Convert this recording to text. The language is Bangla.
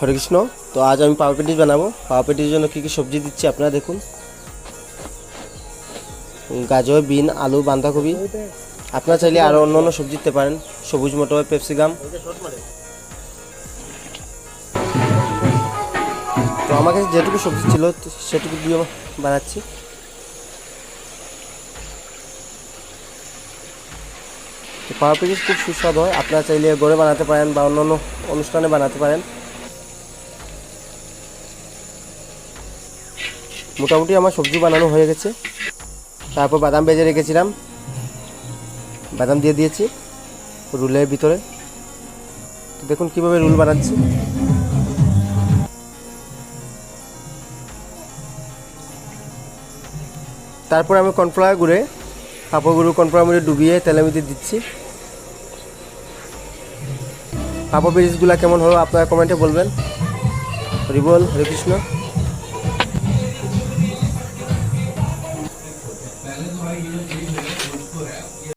হরে কৃষ্ণ। তো আজ আমি পাউয়া পেটিস বানাবো। পাউয়া পেটিসের জন্য কী কী সবজি দিচ্ছি আপনারা দেখুন। গাজর, বিন, আলু, বাঁধাকপি। আপনারা চাইলে আরও অন্য অন্য সবজি দিতে পারেন, সবুজ মটর, ক্যাপসিকাম। তো আমার কাছে যেটুকু সবজি ছিল সেটুকু দিয়ে বানাচ্ছি। তো পাউয়া পেটিস খুব সুস্বাদু হয়, আপনারা চাইলে ঘরে বানাতে পারেন বা অন্য অন্য অনুষ্ঠানে বানাতে পারেন। মোটামুটি আমার সবজি বানানো হয়ে গেছে। তারপর বাদাম ভেজে রেখেছিলাম, বাদাম দিয়ে দিয়েছি রুলের ভিতরে। তো দেখুন কীভাবে রুল বানাচ্ছি। তারপর আমি কর্নফ্লাওয়ার গুঁড়ে, পাঁপড় গুঁড়ো কর্নফ্লাওয়ার গুঁড়ে ডুবিয়ে তেলের মধ্যে দিচ্ছি। পাঁপড় পেটিসগুলো কেমন হলো আপনারা কমেন্টে বলবেন। হরি বল, হরে কৃষ্ণ।